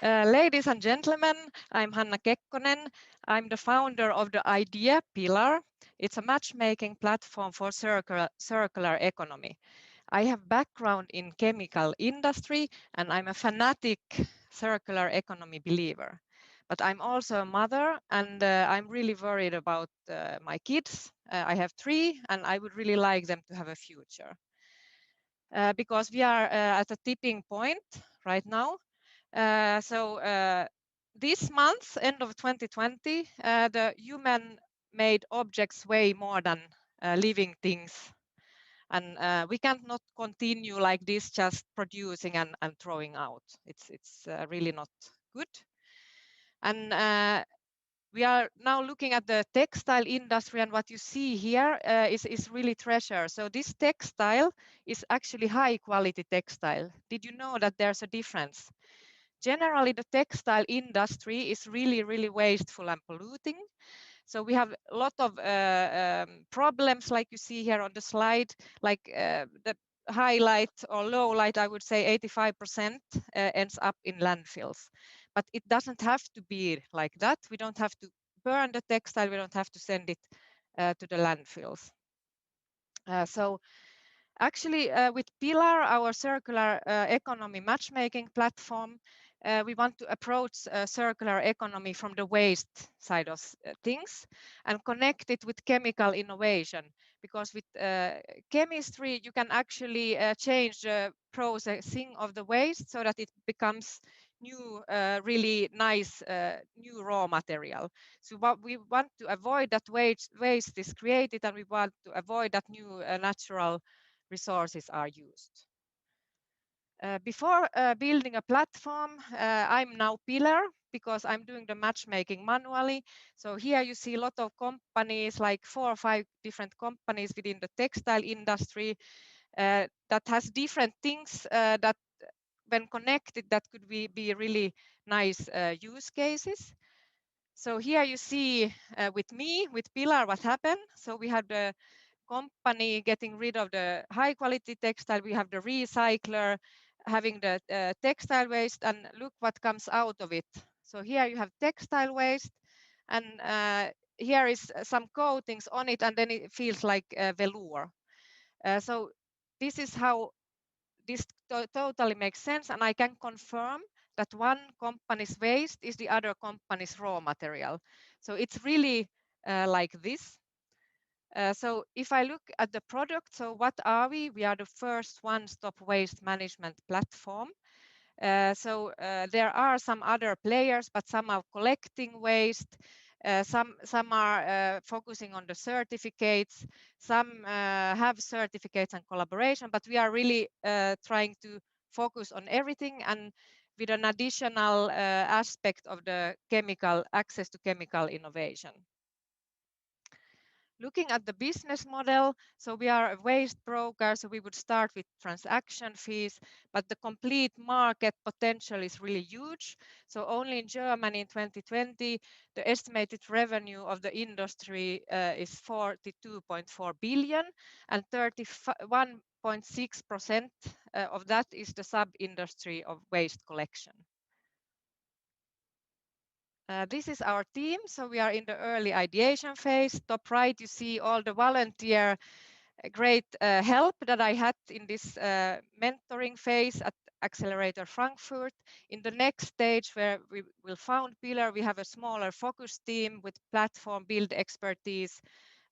Ladies and gentlemen, I'm Hanna Kekkonen. I'm the founder of the idea Pilar. It's a matchmaking platform for circular economy. I have background in chemical industry and I'm a fanatic circular economy believer. But I'm also a mother and I'm really worried about my kids. I have 3 and I would really like them to have a future. Because we are at a tipping point right now. This month, end of 2020, the human-made objects weigh more than living things. And we cannot continue like this, just producing and throwing out. It's really not good. And we are now looking at the textile industry, and what you see here is really treasure. So this textile is actually high quality textile. Did you know that there's a difference? Generally, the textile industry is really wasteful and polluting. So we have a lot of problems, like you see here on the slide, like the highlight or low light, I would say 85% ends up in landfills. But it doesn't have to be like that. We don't have to burn the textile. We don't have to send it to the landfills. So actually, with Pilar, our circular economy matchmaking platform, we want to approach circular economy from the waste side of things and connect it with chemical innovation. Because with chemistry, you can actually change the processing of the waste so that it becomes new, really nice new raw material. So what we want to avoid that waste is created, and we want to avoid that new natural resources are used. Before building a platform, I'm now Pilar because I'm doing the matchmaking manually. So here you see a lot of companies, like 4 or 5 different companies within the textile industry that has different things that when connected, that could be really nice use cases. So here you see with me, with Pilar, what happened. So we had the company getting rid of the high quality textile. We have the recycler having the textile waste, and look what comes out of it. So here you have textile waste, and here is some coatings on it, and then it feels like velour. So this is how this totally makes sense, and I can confirm that one company's waste is the other company's raw material. So it's really like this. So if I look at the product, so what are we? We are the first one-stop waste management platform. There are some other players, but some are collecting waste. Some are focusing on the certificates. Some have certificates and collaboration, but we are really trying to focus on everything, and with an additional aspect of the chemical access to chemical innovation. Looking at the business model, so we are a waste broker, so we would start with transaction fees, but the complete market potential is really huge. So only in Germany in 2020, the estimated revenue of the industry is 42.4 billion, and 31.6% of that is the sub-industry of waste collection. This is our team. So we are in the early ideation phase. Top right, you see all the volunteer great help that I had in this mentoring phase at Accelerator Frankfurt. In the next stage, where we will found Pilar, we have a smaller focus team with platform build expertise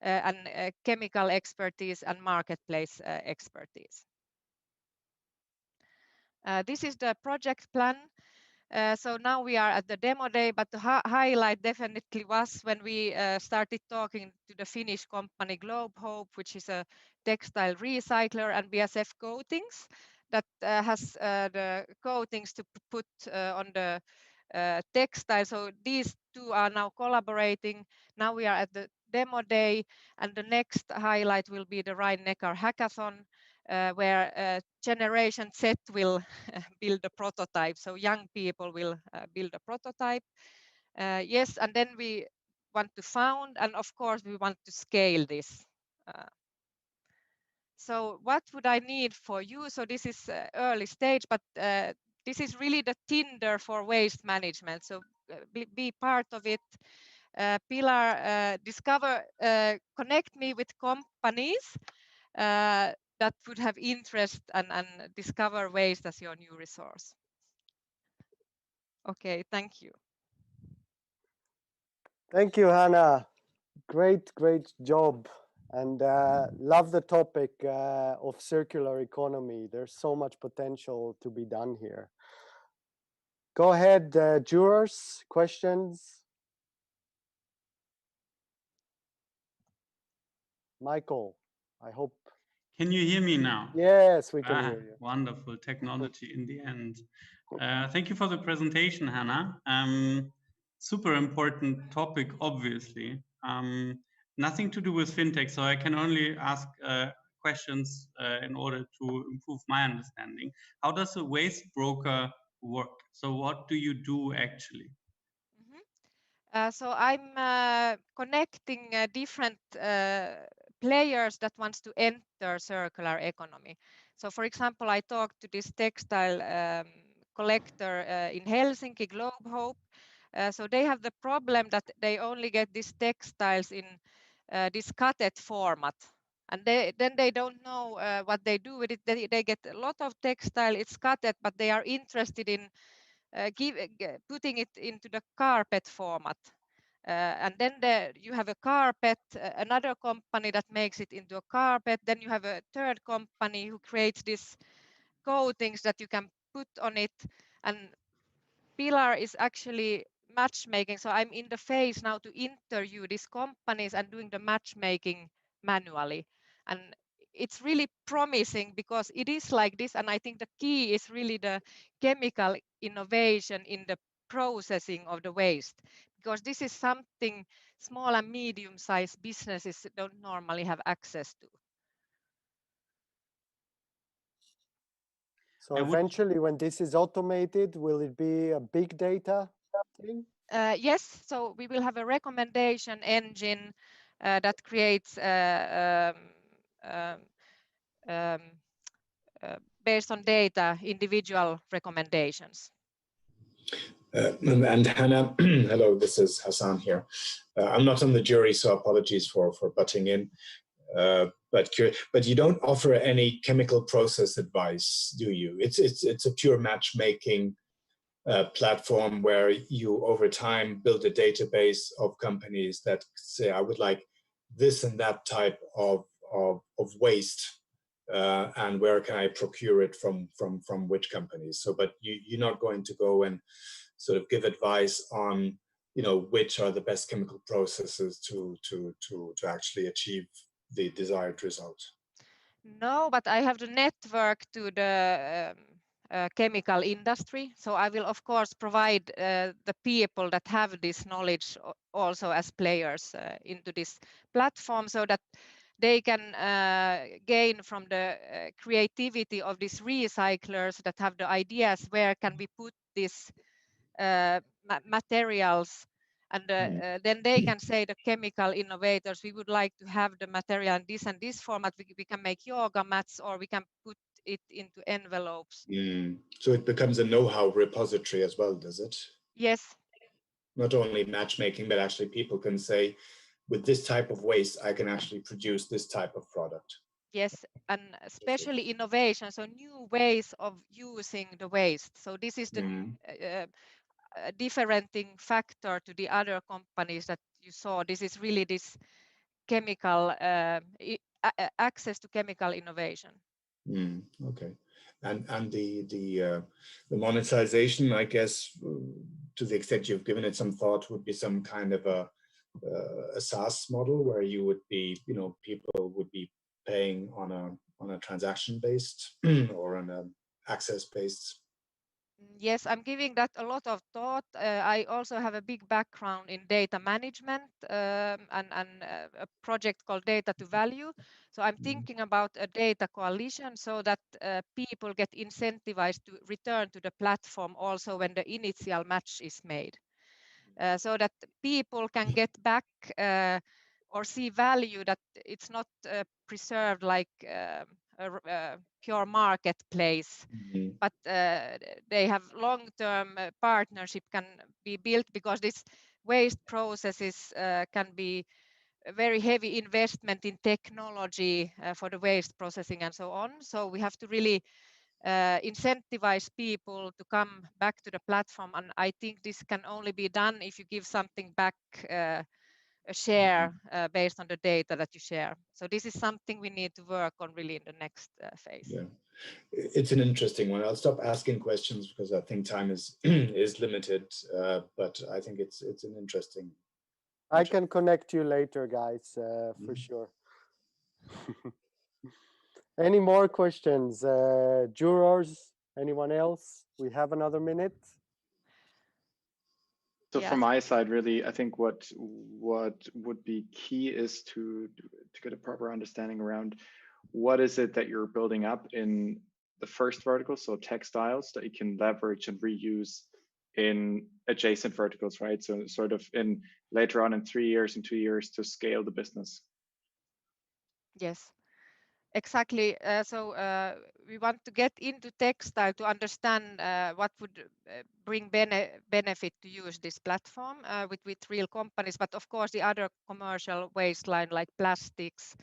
and chemical expertise and marketplace expertise. This is the project plan. So now we are at the demo day, but the highlight definitely was when we started talking to the Finnish company Globe Hope, which is a textile recycler, and BSF Coatings that has the coatings to put on the textile. So these two are now collaborating. Now we are at the demo day, and the next highlight will be the Rhine-Neckar Hackathon, where Generation Z will build a prototype. So young people will build a prototype. Yes, and then we want to found, and of course we want to scale this. So what would I need for you? So this is early stage, but this is really the Tinder for waste management. So be part of it. Pilar, connect me with companies that would have interest and discover waste as your new resource. Okay, thank you. Thank you, Hanna. Great job. And love the topic of circular economy. There's so much potential to be done here. Go ahead, jurors, questions? Michael, I hope. Can you hear me now? Yes, we can hear you. Wonderful technology in the end. Thank you for the presentation, Hanna. Super important topic, obviously. Nothing to do with fintech, so I can only ask questions in order to improve my understanding. How does a waste broker work? So what do you do actually? So I'm connecting different players that wants to enter circular economy. So for example, I talked to this textile collector in Helsinki, Globe Hope. So they have the problem that they only get these textiles in this cutted format. And then they don't know what they do with it. They get a lot of textile, it's cutted, but they are interested in putting it into the carpet format. And then you have a carpet, another company that makes it into a carpet. Then you have a third company who creates these coatings that you can put on it. And Pilar is actually matchmaking. So I'm in the phase now to interview these companies and doing the matchmaking manually. And it's really promising because it is like this. And I think the key is really the chemical innovation in the processing of the waste, because this is something small and medium-sized businesses don't normally have access to. So eventually, when this is automated, will it be a big data thing? Yes, so we will have a recommendation engine that creates based on data, individual recommendations. And Hanna, hello, this is Hassan here. I'm not on the jury, so apologies for butting in. But you don't offer any chemical process advice, do you? It's a pure matchmaking platform where you over time build a database of companies that say, I would like this and that type of waste, and where can I procure it from which companies? So, but you're not going to go and sort of give advice on, you know, which are the best chemical processes to actually achieve the desired result. No, but I have the network to the chemical industry. So I will, of course, provide the people that have this knowledge also as players into this platform, so that they can gain from the creativity of these recyclers that have the ideas, where can we put these materials. And then they can say, the chemical innovators, we would like to have the material in this and this format. We can make yoga mats, or we can put it into envelopes. So it becomes a know-how repository as well, does it? Yes. Not only matchmaking, but actually people can say, with this type of waste, I can actually produce this type of product. Yes, and especially innovation, so new ways of using the waste. So this is the differentiating factor to the other companies that you saw. This is really this chemical access to chemical innovation. Okay, and the monetization, I guess, to the extent you've given it some thought, would be some kind of a SaaS model where you would be, you know, people would be paying on a transaction based or on a access based. Yes, I'm giving that a lot of thought. I also have a big background in data management and a project called Data to Value. So I'm thinking about a data coalition, so that people get incentivized to return to the platform also when the initial match is made. So that people can get back or see value, that it's not preserved like a pure marketplace, but they have long-term partnership can be built, because this waste processes can be a very heavy investment in technology for the waste processing and so on. So we have to really incentivize people to come back to the platform, and I think this can only be done if you give something back, a share based on the data that you share. So this is something we need to work on really in the next phase. Yeah, it's an interesting one. I'll stop asking questions because I think time is is limited, but I think it's an interesting. I can connect you later, guys, for sure. Any more questions, jurors? Anyone else? We have another minute. So Yes. from my side, really, I think what would be key is to get a proper understanding around what is it that you're building up in the first vertical, so textiles, that you can leverage and reuse in adjacent verticals, right? So sort of in later on in 3 years and 2 years to scale the business. Yes, exactly. So we want to get into textile to understand what would bring benefit to use this platform with real companies. But of course, the other commercial wasteland like plastics,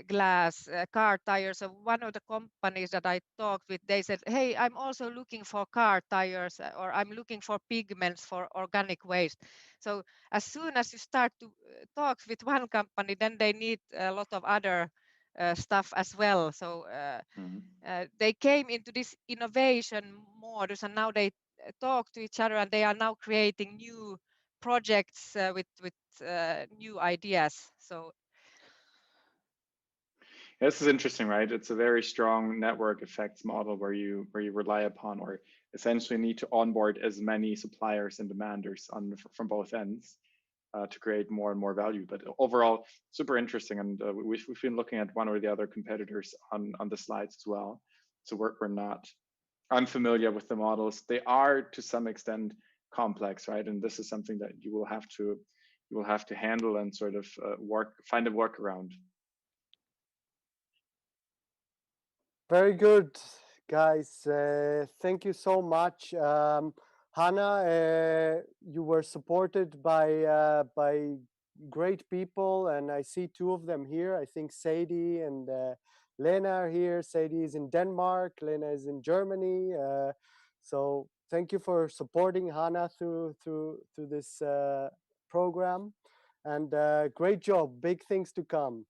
glass, car tires. So one of the companies that I talked with, they said, hey, I'm also looking for car tires, or I'm looking for pigments for organic waste. So as soon as you start to talk with one company, then they need a lot of other stuff as well. So they came into this innovation modus, and now they talk to each other, and they are now creating new projects with new ideas. So this is interesting, right? It's a very strong network effects model where you rely upon, or essentially need to onboard as many suppliers and demanders from both ends to create more and more value. But overall, super interesting, and we've been looking at one or the other competitors on the slides as well. So we're not unfamiliar with the models. They are to some extent complex, right? And this is something that you will have to handle and sort of find a workaround. Very good, guys. Thank you so much. Hanna, you were supported by great people, and I see two of them here. I think Sadie and Lena are here. Sadie is in Denmark, Lena is in Germany. So thank you for supporting Hanna through this program, and great job. Big things to come.